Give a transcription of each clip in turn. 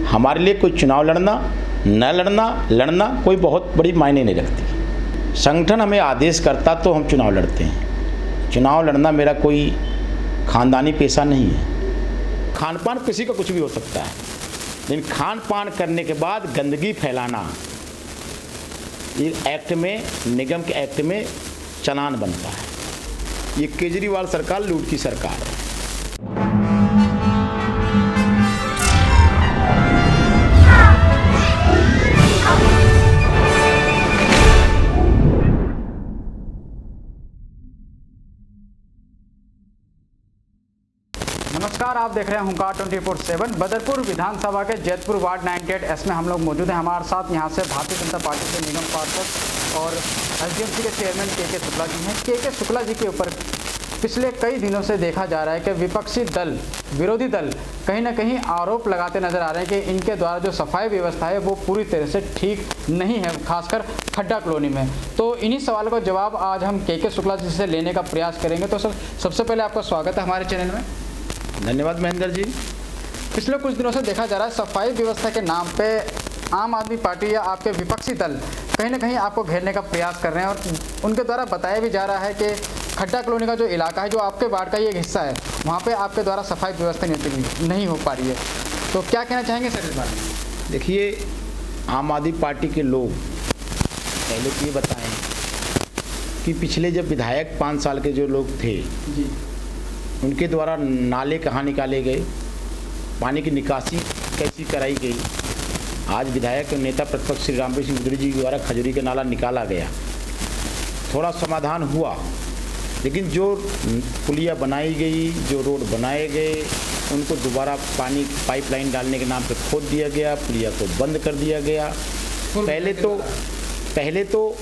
हमारे लिए कोई चुनाव लड़ना न लड़ना कोई बहुत बड़ी मायने नहीं रखती। संगठन हमें आदेश करता तो हम चुनाव लड़ते हैं। चुनाव लड़ना मेरा कोई ख़ानदानी पेशा नहीं है। खान पान किसी का कुछ भी हो सकता है, लेकिन खान पान करने के बाद गंदगी फैलाना ये एक्ट में, निगम के एक्ट में चालान बनता है। ये केजरीवाल सरकार लूट की सरकार है। नमस्कार, आप देख रहे हैं हुंकार 24/7। बदरपुर विधानसभा के जैतपुर वार्ड 98 में हम लोग मौजूद हैं। हमारे साथ यहां से भारतीय जनता पार्टी के निगम पार्षद और एसडीएमसी के चेयरमैन के शुक्ला जी हैं। के शुक्ला जी के ऊपर पिछले कई दिनों से देखा जा रहा है कि विपक्षी दल, विरोधी दल कहीं ना कहीं आरोप लगाते नजर आ रहे हैं कि इनके द्वारा जो सफाई व्यवस्था है वो पूरी तरह से ठीक नहीं है, खासकर खड्डा कॉलोनी में। तो इन्हीं सवालों का जवाब आज हम के शुक्ला जी से लेने का प्रयास करेंगे। तो सर, सबसे पहले आपका स्वागत है हमारे चैनल में। धन्यवाद महेंद्र जी। पिछले कुछ दिनों से देखा जा रहा है सफाई व्यवस्था के नाम पे आम आदमी पार्टी या आपके विपक्षी दल कहीं ना कहीं आपको घेरने का प्रयास कर रहे हैं, और उनके द्वारा बताया भी जा रहा है कि खड्डा कॉलोनी का जो इलाका है, जो आपके वार्ड का ही एक हिस्सा है, वहाँ पे आपके द्वारा सफाई व्यवस्था नहीं हो पा रही है। तो क्या कहना चाहेंगे सर इस बारे में? देखिए, आम आदमी पार्टी के लोग पहले तो ये बताएं कि पिछले जब विधायक 5 साल के जो लोग थे जी, उनके द्वारा नाले कहाँ निकाले गए, पानी की निकासी कैसी कराई गई। आज विधायक नेता प्रतिपक्ष श्री रामप्रीत सिंह गुदरी जी द्वारा खजूरी का नाला निकाला गया, थोड़ा समाधान हुआ, लेकिन जो पुलिया बनाई गई, जो रोड बनाए गए, उनको दोबारा पानी पाइपलाइन डालने के नाम पे खोद दिया गया, पुलिया को बंद कर दिया गया। पहले तो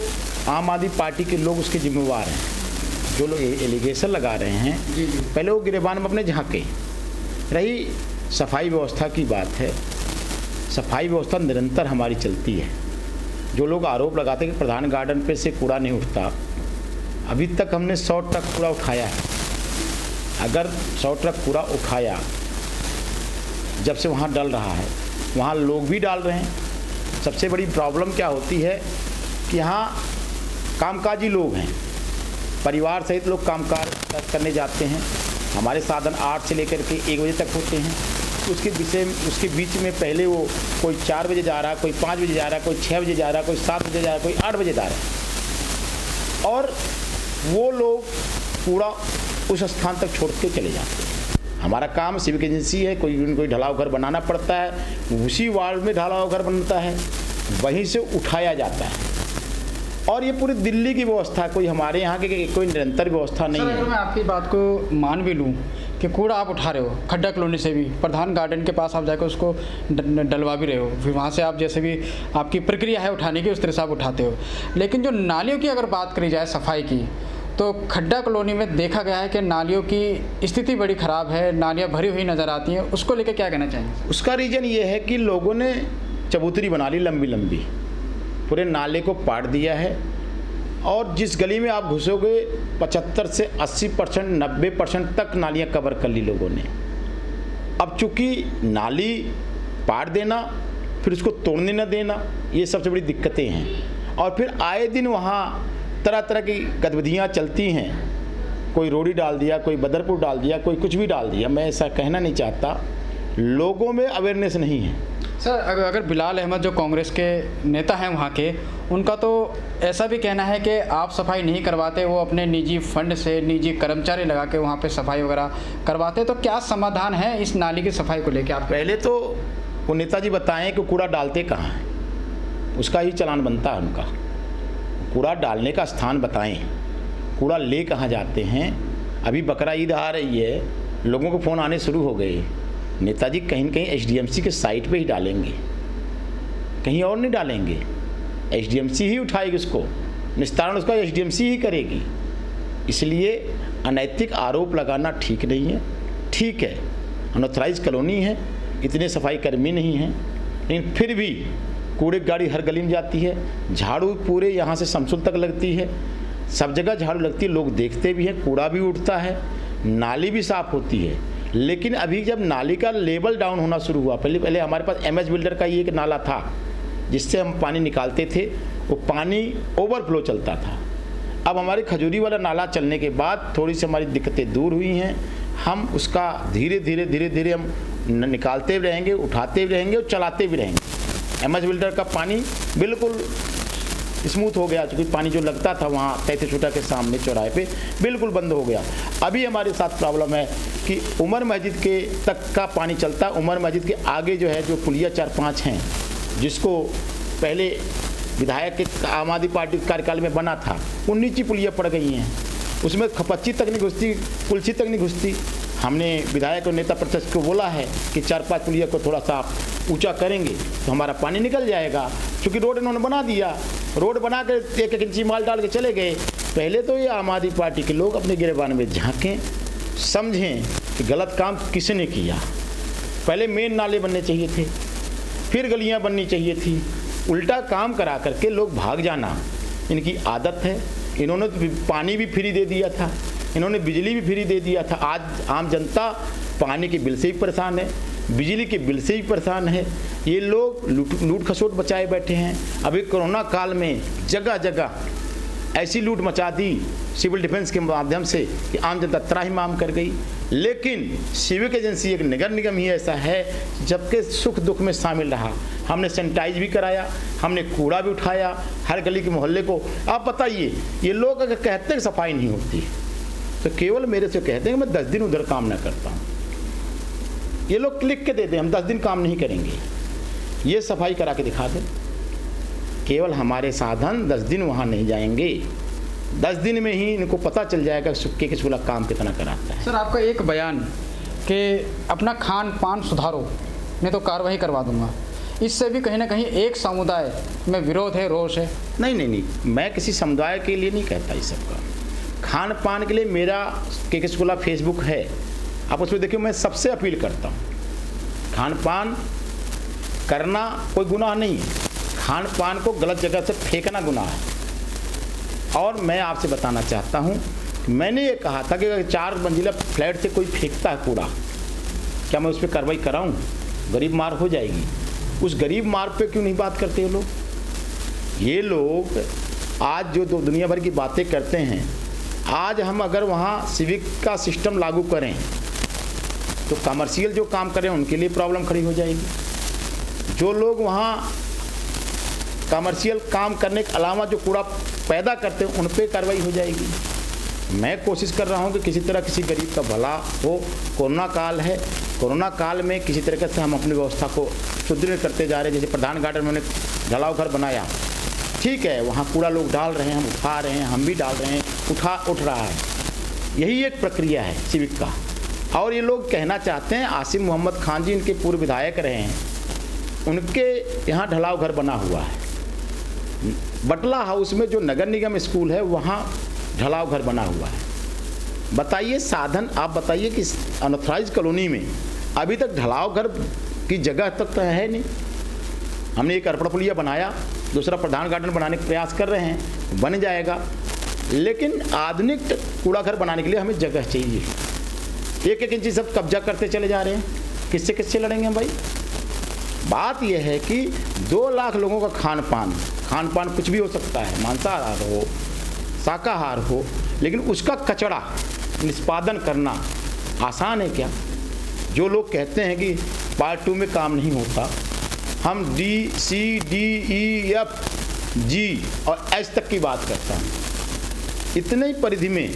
आम आदमी पार्टी के लोग उसके जिम्मेवार हैं। जो लोग एलिगेशन लगा रहे हैं, पहले वो गिरेबान में अपने झांके। रही सफाई व्यवस्था की बात है, सफाई व्यवस्था निरंतर हमारी चलती है। जो लोग आरोप लगाते हैं कि प्रधान गार्डन पे से कूड़ा नहीं उठता, अभी तक हमने 100 ट्रक कूड़ा उठाया है। अगर 100 ट्रक कूड़ा उठाया, जब से वहाँ डल रहा है, वहाँ लोग भी डाल रहे हैं। सबसे बड़ी प्रॉब्लम क्या होती है कि यहाँ कामकाजी लोग हैं, परिवार सहित लोग कामकाज करने जाते हैं। हमारे साधन 8 से लेकर के 1 बजे तक होते हैं। उसके बीच में पहले वो कोई 4 बजे जा रहा है, कोई 5 बजे जा रहा है, कोई 6 बजे जा रहा है, कोई 7 बजे जा रहा है, कोई 8 बजे जा रहा है, और वो लोग पूरा उस स्थान तक छोड़ के चले जाते हैं। हमारा काम सिविक एजेंसी है, कोई ढलाव घर बनाना पड़ता है, उसी वार्ड में ढलाव घर बनता है, वहीं से उठाया जाता है। और ये पूरी दिल्ली की व्यवस्था है, कोई हमारे यहाँ की कोई निरंतर व्यवस्था नहीं है। मैं आपकी बात को मान भी लूँ कि कूड़ा आप उठा रहे हो खड्डा कॉलोनी से भी, प्रधान गार्डन के पास आप जाकर उसको डलवा भी रहे हो, फिर वहाँ से आप जैसे भी आपकी प्रक्रिया है उठाने की, उस तरह से आप उठाते हो। लेकिन जो नालियों की अगर बात करी जाए सफाई की, तो खड्डा कॉलोनी में देखा गया है कि नालियों की स्थिति बड़ी ख़राब है, नालियाँ भरी हुई नज़र आती हैं। उसको लेकर क्या कहना चाहेंगे? उसका रीज़न ये है कि लोगों ने चबूतरी बना ली लंबी लंबी, पूरे नाले को पाट दिया है, और जिस गली में आप घुसोगे 75 से 80%, 90% तक नालियाँ कवर कर ली लोगों ने। अब चूँकि नाली पाट देना, फिर उसको तोड़ने न देना, ये सबसे बड़ी दिक्कतें हैं। और फिर आए दिन वहाँ तरह तरह की गतिविधियाँ चलती हैं। कोई रोड़ी डाल दिया, कोई बदरपुर डाल दिया, कोई कुछ भी डाल दिया। मैं ऐसा कहना नहीं चाहता, लोगों में अवेयरनेस नहीं है। सर, अगर बिलाल अहमद जो कांग्रेस के नेता हैं वहाँ के, उनका तो ऐसा भी कहना है कि आप सफाई नहीं करवाते, वो अपने निजी फंड से निजी कर्मचारी लगा के वहाँ पे सफाई वगैरह करवाते। तो क्या समाधान है इस नाली की सफाई को लेकर? आप पहले तो वो नेताजी बताएं कि कूड़ा डालते कहाँ हैं, उसका ही चालान बनता है उनका। कूड़ा डालने का स्थान बताएं, कूड़ा ले कहाँ जाते हैं। अभी बकरा ईद आ रही है, लोगों को फ़ोन आने शुरू हो गए, नेताजी कहीं न कहीं एसडीएमसी के साइट पे ही डालेंगे, कहीं और नहीं डालेंगे। एसडीएमसी ही उठाएगी उसको, निस्तारण उसका एसडीएमसी ही करेगी। इसलिए अनैतिक आरोप लगाना ठीक नहीं है। ठीक है, अनऑथराइज कॉलोनी है, इतने सफाई कर्मी नहीं हैं, लेकिन फिर भी कूड़े की गाड़ी हर गली में जाती है, झाड़ू पूरे यहाँ से शमशुल तक लगती है, सब जगह झाड़ू लगती है, लोग देखते भी हैं, कूड़ा भी उठता है, नाली भी साफ़ होती है। लेकिन अभी जब नाली का लेवल डाउन होना शुरू हुआ, पहले हमारे पास MS बिल्डर का ये एक नाला था जिससे हम पानी निकालते थे, वो पानी ओवरफ्लो चलता था। अब हमारी खजूरी वाला नाला चलने के बाद थोड़ी सी हमारी दिक्कतें दूर हुई हैं। हम उसका धीरे धीरे हम निकालते भी रहेंगे, उठाते भी रहेंगे और चलाते भी रहेंगे। MS बिल्डर का पानी बिल्कुल स्मूथ हो गया, क्योंकि पानी जो लगता था वहाँ 33 फुटा के सामने चौराहे पे बिल्कुल बंद हो गया। अभी हमारे साथ प्रॉब्लम है कि उमर मस्जिद के तक का पानी चलता है। उमर मस्जिद के आगे जो है जो पुलिया 4-5 हैं, जिसको पहले विधायक के आम आदमी पार्टी के कार्यकाल में बना था, वो नीची पुलिया पड़ गई हैं, उसमें खपच्ची तक नहीं घुसती, कुलची तक नहीं घुसती। हमने विधायक और नेता प्रतिपक्ष को बोला है कि 4-5 पुलिया को थोड़ा सा ऊंचा करेंगे तो हमारा पानी निकल जाएगा, क्योंकि रोड इन्होंने बना दिया। रोड बना कर 1-1 इंची माल डाल के चले गए। पहले तो ये आम आदमी पार्टी के लोग अपने गिरेबान में झांकें, समझें कि गलत काम किसने किया। पहले मेन नाले बनने चाहिए थे, फिर गलियां बननी चाहिए थी। उल्टा काम करा करके लोग भाग जाना इनकी आदत है। इन्होंने तो पानी भी फ्री दे दिया था, इन्होंने बिजली भी फ्री दे दिया था। आज आम जनता पानी के बिल से भी परेशान है, बिजली के बिल से भी परेशान है। ये लोग लूट खसोट बचाए बैठे हैं। अभी कोरोना काल में जगह जगह ऐसी लूट मचा दी सिविल डिफेंस के माध्यम से कि आम जनता त्राहिमाम कर गई। लेकिन सिविक एजेंसी, एक नगर निगम ही ऐसा है जबकि सुख दुख में शामिल रहा। हमने सैनिटाइज भी कराया, हमने कूड़ा भी उठाया हर गली के मोहल्ले को। आप बताइए, ये लोग अगर कहते हैं सफाई नहीं होती तो केवल मेरे से कहते हैं कि मैं 10 दिन उधर काम न करता हूँ। ये लोग लिख के देते हैं हम 10 दिन काम नहीं करेंगे, ये सफाई करा के दिखा दें। केवल हमारे साधन 10 दिन वहाँ नहीं जाएंगे, 10 दिन में ही इनको पता चल जाएगा सुक्के के चूल्हा काम कितना कराता है। सर, आपका एक बयान कि अपना खान पान सुधारो नहीं तो कार्रवाई करवा दूंगा, इससे भी कहीं ना कहीं एक समुदाय में विरोध है, रोष है। नहीं, मैं किसी समुदाय के लिए नहीं कहता इस सब का। खान पान के लिए मेरा के चूल्हा फेसबुक है, आप उसमें देखिए। मैं सबसे अपील करता हूँ, खान पान करना कोई गुनाह नहीं है, खान पान को गलत जगह से फेंकना गुनाह है। और मैं आपसे बताना चाहता हूँ, मैंने ये कहा था कि अगर 4 मंजिला फ्लैट से कोई फेंकता है कूड़ा, क्या मैं उस पर कार्रवाई कराऊँ? गरीब मार हो जाएगी। उस गरीब मार पे क्यों नहीं बात करते ये लोग? ये लोग आज जो दुनिया भर की बातें करते हैं, आज हम अगर वहाँ सिविक का सिस्टम लागू करें तो कमर्शियल जो काम करें उनके लिए प्रॉब्लम खड़ी हो जाएगी। जो लोग वहाँ कमर्शियल काम करने के अलावा जो कूड़ा पैदा करते हैं उन पर कार्रवाई हो जाएगी। मैं कोशिश कर रहा हूँ कि किसी तरह किसी गरीब का भला हो। कोरोना काल है, कोरोना काल में किसी तरीके से हम अपनी व्यवस्था को सुदृढ़ करते जा रहे हैं। जैसे प्रधान गार्डन में उन्होंने ढलाव घर बनाया, ठीक है, वहाँ कूड़ा लोग डाल रहे हैं, हम उठा रहे हैं, हम भी डाल रहे हैं, उठ रहा है। यही एक प्रक्रिया है सिविक का। और ये लोग कहना चाहते हैं, आसिम मोहम्मद खान जी इनके पूर्व विधायक रहे हैं, उनके यहाँ ढलाव घर बना हुआ है। बटला हाउस में जो नगर निगम स्कूल है वहाँ ढलाव घर बना हुआ है। बताइए साधन, आप बताइए कि अनऑथराइज कॉलोनी में अभी तक ढलाव घर की जगह तक तो है नहीं। हमने एक अरपड़ पुलिया बनाया, दूसरा प्रधान गार्डन बनाने का प्रयास कर रहे हैं, बन जाएगा। लेकिन आधुनिक कूड़ा घर बनाने के लिए हमें जगह चाहिए। 1-1 इंची सब कब्जा करते चले जा रहे हैं, किससे लड़ेंगे हम भाई? बात यह है कि 2 लाख लोगों का खान पान कुछ भी हो सकता है, मांसाहार हो, शाकाहार हो, लेकिन उसका कचरा निष्पादन करना आसान है क्या? जो लोग कहते हैं कि पार्ट 2 में काम नहीं होता, हम D, C, D, E, F, G और H तक की बात करता हूँ। इतने ही परिधि में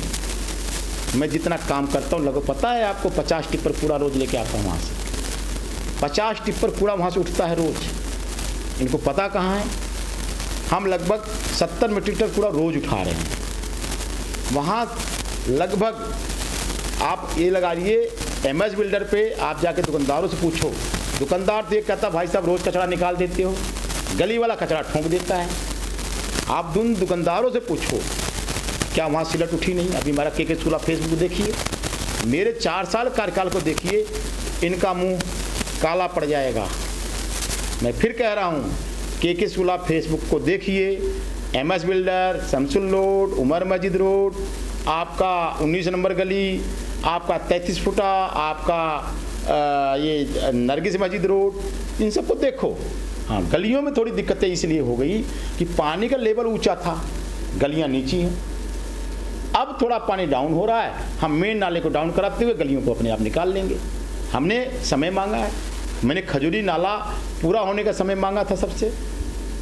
मैं जितना काम करता हूँ, लगभग पता है आपको 50 टिप्पर कूड़ा रोज़ लेके आता हूँ वहाँ से। 50 टिप्पर कूड़ा वहाँ से उठता है रोज़। इनको पता कहाँ है? हम लगभग 70 मीट्रिक टन कूड़ा रोज़ उठा रहे हैं। वहाँ लगभग आप ये लगा लीजिए, MS बिल्डर पे आप जाके दुकानदारों से पूछो, दुकानदार तो ये कहता भाई साहब रोज़ कचरा निकाल देते हो, गली वाला कचरा ठोंक देता है। आप उन दुकानदारों से पूछो क्या वहाँ सिलट उठी नहीं? अभी हमारा के चूल्हा फेसबुक देखिए, मेरे 4 साल कार्यकाल को देखिए, इनका मुंह काला पड़ जाएगा। मैं फिर कह रहा हूँ, के चूल्हा फेसबुक को देखिए, MS builder, Shamsul road, Umar Masjid road, आपका 19 नंबर गली, आपका 33 फुटा, आपका ये नरगिस मस्जिद रोड, इन सबको देखो। हाँ, गलियों में थोड़ी दिक्कतें इसलिए हो गई कि पानी का लेवल ऊंचा था, गलियां नीची हैं। अब थोड़ा पानी डाउन हो रहा है, हम मेन नाले को डाउन कराते हुए गलियों को अपने आप निकाल लेंगे। हमने समय मांगा है, मैंने खजूरी नाला पूरा होने का समय मांगा था सबसे,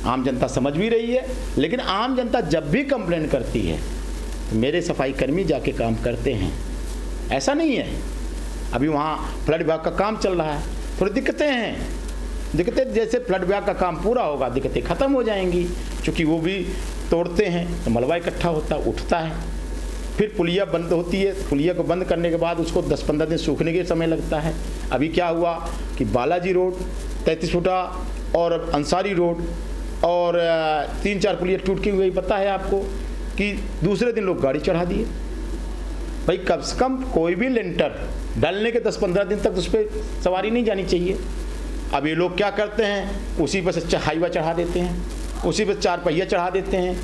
आम जनता समझ भी रही है। लेकिन आम जनता जब भी कंप्लेन करती है तो मेरे सफाई कर्मी जाके काम करते हैं, ऐसा नहीं है। अभी वहाँ फ्लड विभाग का काम चल रहा है, थोड़ी दिक्कतें हैं, दिक्कतें जैसे फ्लड विभाग का काम पूरा होगा दिक्कतें ख़त्म हो जाएंगी, क्योंकि वो भी तोड़ते हैं तो मलबा इकट्ठा होता उठता है, फिर पुलिया बंद होती है, पुलिया को बंद करने के बाद उसको 10-15 दिन सूखने के समय लगता है। अभी क्या हुआ कि बालाजी रोड 33 फुटा और अंसारी रोड और 3-4 पुलिया टूट की हुई, पता है आपको कि दूसरे दिन लोग गाड़ी चढ़ा दिए। भाई कम से कम कोई भी लेंटर डालने के 10-15 दिन तक उस पर सवारी नहीं जानी चाहिए। अब ये लोग क्या करते हैं, उसी पर से हाईवा चढ़ा देते हैं, उसी पर 4 पहिया चढ़ा देते हैं।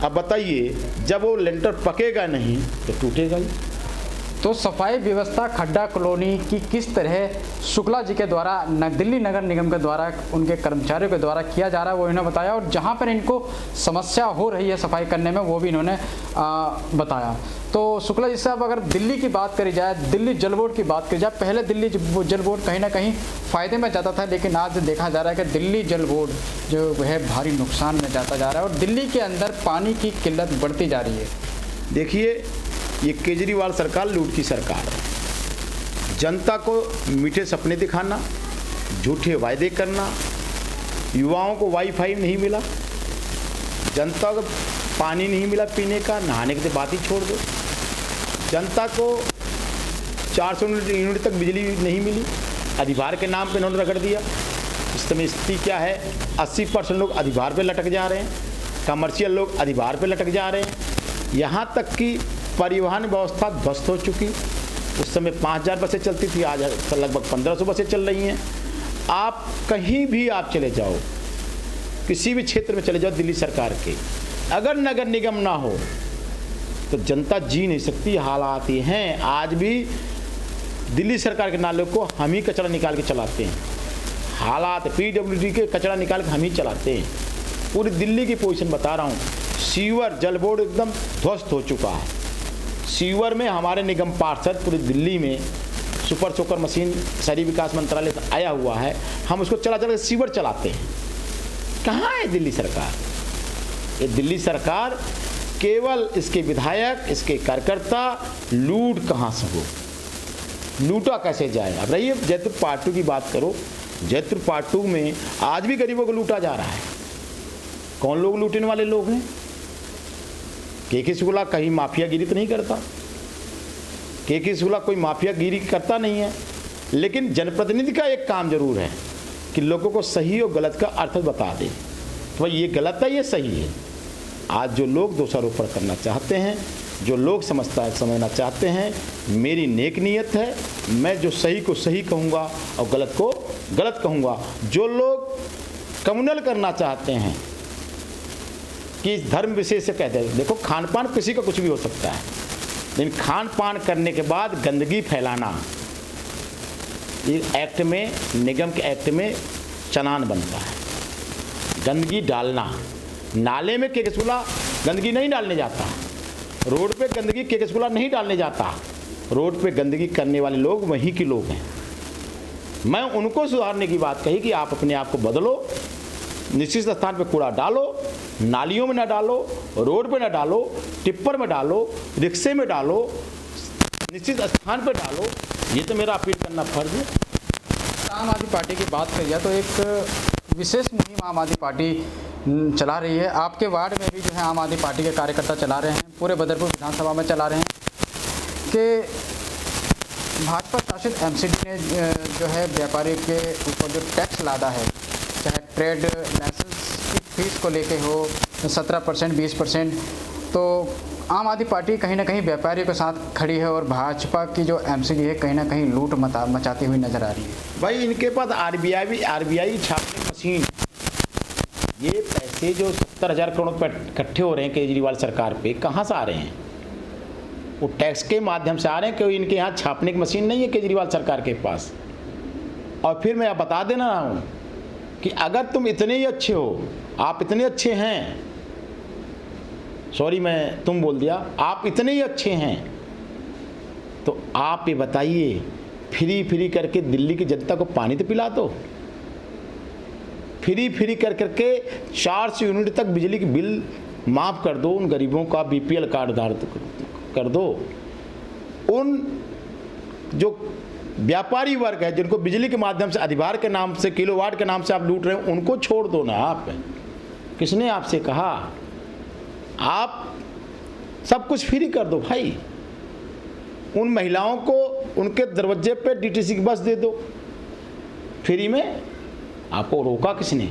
अब बताइए, जब वो लेंटर पकेगा नहीं तो टूटेगा ही। तो सफाई व्यवस्था खड्डा कॉलोनी की किस तरह शुक्ला जी के द्वारा दिल्ली नगर निगम के द्वारा उनके कर्मचारियों के द्वारा किया जा रहा है वो इन्होंने बताया, और जहां पर इनको समस्या हो रही है सफाई करने में वो भी इन्होंने बताया। तो शुक्ला जी साहब, अगर दिल्ली की बात करी जाए, दिल्ली जल बोर्ड की बात करी जाए, पहले दिल्ली जल बोर्ड कहीं ना कहीं फ़ायदे में जाता था, लेकिन आज देखा जा रहा है कि दिल्ली जल बोर्ड जो है भारी नुकसान में जाता जा रहा है और दिल्ली के अंदर पानी की किल्लत बढ़ती जा रही है। देखिए, ये केजरीवाल सरकार लूट की सरकार है। जनता को मीठे सपने दिखाना, झूठे वायदे करना, युवाओं को वाईफाई नहीं मिला, जनता को पानी नहीं मिला पीने का, नहाने की बात ही छोड़ दो, जनता को 400 यूनिट तक बिजली नहीं मिली, अधिभार के नाम पे इन्होंने रगड़ दिया। इस समय स्थिति क्या है, 80% लोग अधिभार पे लटक जा रहे हैं, कमर्शियल लोग अधिभार पे लटक जा रहे हैं। यहाँ तक कि परिवहन व्यवस्था ध्वस्त हो चुकी। उस समय 5000 बसें चलती थी, आज लगभग 1500 बसें चल रही हैं। आप कहीं भी आप चले जाओ, किसी भी क्षेत्र में चले जाओ दिल्ली सरकार के, अगर नगर निगम ना हो तो जनता जी नहीं सकती। हालात ये हैं, आज भी दिल्ली सरकार के नालों को हम ही कचरा निकाल के चलाते हैं। हालात पीडब्ल्यूडी के कचरा निकाल के हम ही चलाते हैं। पूरी दिल्ली की पोजीशन बता रहा हूँ। सीवर जल बोर्ड एकदम ध्वस्त हो चुका है। सीवर में हमारे निगम पार्षद पूरी दिल्ली में सुपर सोकर मशीन शहरी विकास मंत्रालय से आया हुआ है, हम उसको चला के सीवर चलाते हैं। कहाँ है दिल्ली सरकार? ये दिल्ली सरकार केवल इसके विधायक, इसके कार्यकर्ता लूट कहाँ से हो, लूटा कैसे जाए। अब रहिए जयपुर पार्ट 2 की बात करो, जयपुर पार्ट 2 में आज भी गरीबों को लूटा जा रहा है। कौन लोग लूटने वाले लोग हैं? के शुक्ला कहीं माफियागिरी तो नहीं करता, के शुक्ला कोई माफियागिरी करता नहीं है, लेकिन जनप्रतिनिधि का एक काम जरूर है कि लोगों को सही और गलत का अर्थ बता दे। तो ये गलत है, ये सही है। आज जो लोग दोषारोपण करना चाहते हैं, जो लोग समझना चाहते हैं, मेरी नेक नीयत है, मैं जो सही को सही कहूँगा और गलत को गलत कहूँगा। जो लोग कम्युनल करना चाहते हैं कि धर्म विशेष से कहते हैं, देखो खान पान किसी का कुछ भी हो सकता है, लेकिन खान पान करने के बाद गंदगी फैलाना ये एक्ट में, निगम के एक्ट में चलान बनता है। गंदगी डालना, नाले में केकेसुला गंदगी नहीं डालने जाता, रोड पे गंदगी केकेसुला नहीं डालने जाता। रोड पे गंदगी करने वाले लोग वहीं के लोग हैं। मैं उनको सुधारने की बात कही कि आप अपने आप को बदलो, निश्चित स्थान पे कूड़ा डालो, नालियों में ना डालो, रोड पे ना डालो, टिप्पर में डालो, रिक्शे में डालो, निश्चित स्थान पे डालो। ये तो मेरा अपील करना फर्ज है। आम आदमी पार्टी की बात करिए तो एक विशेष मुहिम आम आदमी पार्टी चला रही है। आपके वार्ड में भी जो है आम आदमी पार्टी के कार्यकर्ता चला रहे हैं, पूरे बदरपुर विधानसभा में चला रहे हैं कि भाजपा शासित एमसीडी ने जो है व्यापारी के ऊपर जो टैक्स लादा है, चाहे ट्रेड लाइसेंस की फीस को लेके हो 17%, 20%, तो आम आदमी पार्टी कहीं ना कहीं व्यापारियों के साथ खड़ी है और भाजपा की जो एमसीडी है कहीं ना कहीं लूट मचाती हुई नजर आ रही है। भाई इनके पास आरबीआई छापने मशीन, ये पैसे जो 70,000 करोड़ रुपये इकट्ठे हो रहे हैं केजरीवाल सरकार पे, कहाँ से आ रहे हैं? वो टैक्स के माध्यम से आ रहे हैं, क्योंकि इनके यहाँ छापने की मशीन नहीं है केजरीवाल सरकार के पास। और फिर मैं बता देना रहा हूँ कि अगर तुम इतने ही अच्छे हो, आप इतने अच्छे हैं, सॉरी मैं तुम बोल दिया, आप इतने ही अच्छे हैं, तो आप ये बताइए फ्री करके दिल्ली की जनता को पानी तो पिला दो। फ्री करके 400 यूनिट तक बिजली की बिल माफ़ कर दो, उन गरीबों का बीपीएल कार्ड धारक कर दो। उन जो व्यापारी वर्ग है जिनको बिजली के माध्यम से अधिभार के नाम से, किलोवाट के नाम से आप लूट रहे हैं, उनको छोड़ दो ना। आप किसने आपसे कहा? आप सब कुछ फ्री कर दो भाई। उन महिलाओं को उनके दरवाजे पे डीटीसी की बस दे दो फ्री में, आपको रोका किसने?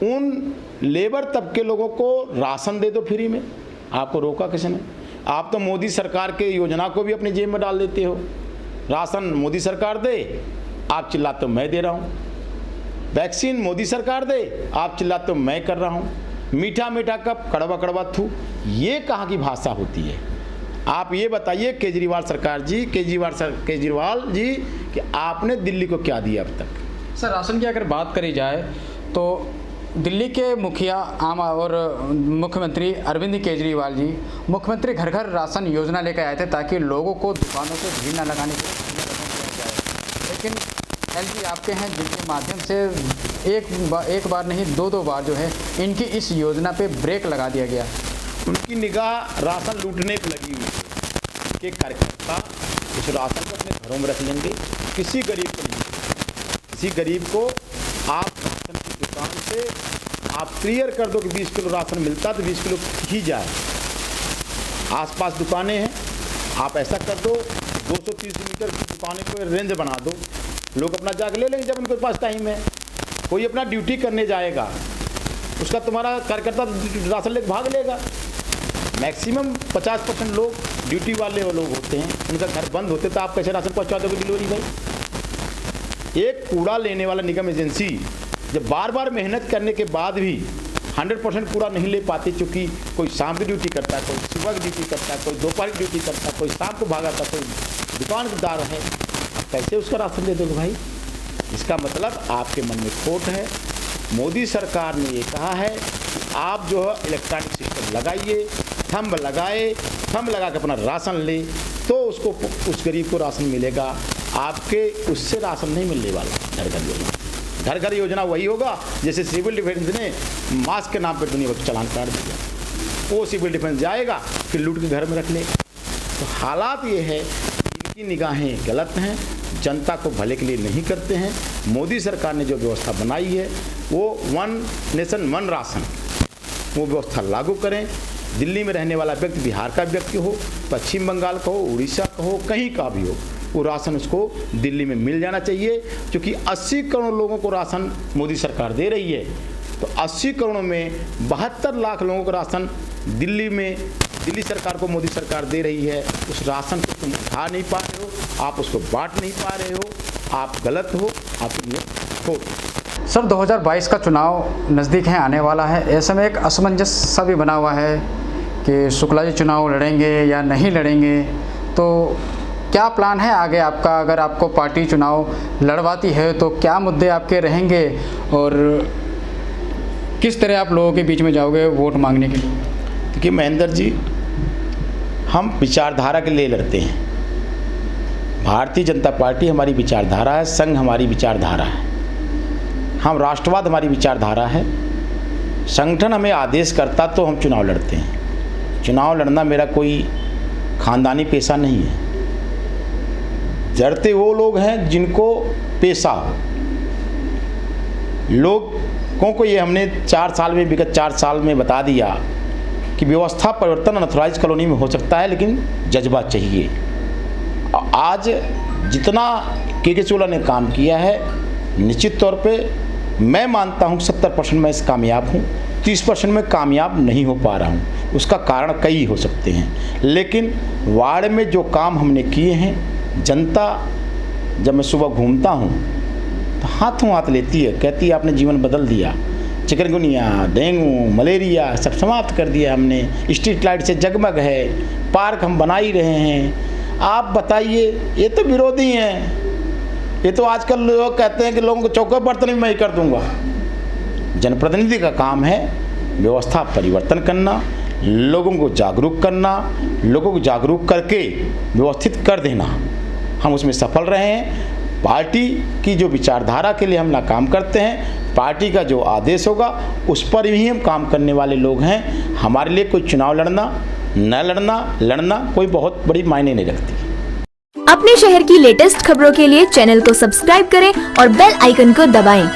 उन लेबर तबके लोगों को राशन दे दो फ्री में, आपको रोका किसने? आप तो मोदी सरकार के योजना को भी अपनी जेब में डाल देते हो। राशन मोदी सरकार दे, आप चिल्लाते हो मैं दे रहा हूँ। वैक्सीन मोदी सरकार दे, आप चिल्लाते हो मैं कर रहा हूँ। मीठा मीठा कप, कड़वा कड़वा थू, ये कहाँ की भाषा होती है? आप ये बताइए केजरीवाल सरकार जी, केजरीवाल जी, कि आपने दिल्ली को क्या दिया अब तक? सर, राशन की अगर बात करी जाए तो दिल्ली के मुखिया और मुख्यमंत्री अरविंद केजरीवाल जी मुख्यमंत्री घर घर राशन योजना लेकर आए थे ताकि लोगों को दुकानों से भीड़ न लगाने के लिए जाए। लेकिन एलजी आपके हैं जिनके माध्यम से एक बार नहीं दो बार जो है इनकी इस योजना पे ब्रेक लगा दिया गया। उनकी निगाह राशन लूटने पर लगी हुई है कि कार्यकर्ता उस राशन को अपने घरों में रख लेंगे, किसी गरीब को नहीं। किसी गरीब को आप राशन की दुकान से आप क्लियर कर दो कि 20 किलो राशन मिलता तो 20 किलो ही जाए। आसपास दुकानें हैं, आप ऐसा कर दो 230 मीटर की दुकानें को रेंज बना दो, लोग अपना जाके ले लेंगे जब उनके पास टाइम है। कोई अपना ड्यूटी करने जाएगा, उसका तुम्हारा कार्यकर्ता राशन लेकर भाग लेगा। मैक्सिमम 50% लोग ड्यूटी वाले वो लोग होते हैं, उनका घर बंद होते तो आप कैसे राशन पहुंचा दोगे डिलीवरी भाई? एक कूड़ा लेने वाला निगम एजेंसी जब बार बार मेहनत करने के बाद भी 100% कूड़ा नहीं ले पाती, चूँकि कोई शाम की ड्यूटी करता है, कोई सुबह की ड्यूटी करता है, कोई दोपहर की ड्यूटी करता है, कोई शाम को भागाता, कोई दुकानदार है, कैसे उसका राशन दे दोगे भाई? इसका मतलब आपके मन में खोट है। मोदी सरकार ने ये कहा है कि आप जो है इलेक्ट्रॉनिक सिस्टम लगाइए, थंब लगा के अपना राशन ले, तो उसको उस गरीब को राशन मिलेगा। आपके उससे राशन नहीं मिलने वाला। घर घर योजना वही होगा जैसे सिविल डिफेंस ने मास्क के नाम पर दुनिया भर का चालान काट दिया। वो सिविल डिफेंस जाएगा फिर लूट के घर में रख लेगा। तो हालात ये है, इनकी निगाहें गलत हैं, जनता को भले के लिए नहीं करते हैं। मोदी सरकार ने जो व्यवस्था बनाई है वो 1 नेशन 1 राशन, वो व्यवस्था लागू करें। दिल्ली में रहने वाला व्यक्ति, बिहार का व्यक्ति हो, पश्चिम बंगाल का हो, उड़ीसा का हो, कहीं का भी हो, वो राशन उसको दिल्ली में मिल जाना चाहिए। क्योंकि 80 करोड़ लोगों को राशन मोदी सरकार दे रही है, तो 80 करोड़ में 72 लाख लोगों को राशन दिल्ली सरकार को मोदी सरकार दे रही है। उस राशन को तुम उठा नहीं पा रहे हो, आप उसको बांट नहीं पा रहे हो, आप गलत हो, आपकी नियत हो। सर, 2022 का चुनाव नज़दीक है, आने वाला है। ऐसे में एक असमंजस सा भी बना हुआ है कि शुक्ला जी चुनाव लड़ेंगे या नहीं लड़ेंगे, तो क्या प्लान है आगे आपका? अगर आपको पार्टी चुनाव लड़वाती है तो क्या मुद्दे आपके रहेंगे और किस तरह आप लोगों के बीच में जाओगे वोट मांगने के लिए? देखिए महेंद्र जी, हम विचारधारा के लिए लड़ते हैं। भारतीय जनता पार्टी हमारी विचारधारा है, संघ हमारी विचारधारा है, हम राष्ट्रवाद हमारी विचारधारा है। संगठन हमें आदेश करता तो हम चुनाव लड़ते हैं। चुनाव लड़ना मेरा कोई खानदानी पेशा नहीं है। लड़ते वो लोग हैं जिनको पेशा हो। लोगों को ये हमने विगत 4 साल में बता दिया कि व्यवस्था परिवर्तन अनऑथराइज कॉलोनी में हो सकता है, लेकिन जज्बा चाहिए। आज जितना के सोला ने काम किया है, निश्चित तौर पे मैं मानता हूँ 70% मैं इस कामयाब हूँ, 30% में कामयाब नहीं हो पा रहा हूँ। उसका कारण कई हो सकते हैं, लेकिन वार्ड में जो काम हमने किए हैं, जनता जब मैं सुबह घूमता हूँ तो हाथों हाथ लेती है, कहती है आपने जीवन बदल दिया। चिकनगुनिया, डेंगू, मलेरिया सब समाप्त कर दिया हमने। स्ट्रीट लाइट से जगमग है, पार्क हम बना ही रहे हैं। आप बताइए, ये तो विरोधी हैं। ये तो आजकल लोग कहते हैं कि लोगों को चौके बर्तन भी मैं ही कर दूंगा। जनप्रतिनिधि का काम है व्यवस्था परिवर्तन करना, लोगों को जागरूक करना, लोगों को जागरूक करके व्यवस्थित कर देना। हम उसमें सफल रहे हैं। पार्टी की जो विचारधारा के लिए हम ना काम करते हैं, पार्टी का जो आदेश होगा उस पर ही हम काम करने वाले लोग हैं। हमारे लिए कोई चुनाव लड़ना न लड़ना कोई बहुत बड़ी मायने नहीं रखती। अपने शहर की लेटेस्ट खबरों के लिए चैनल को सब्सक्राइब करें और बेल आइकन को दबाएं।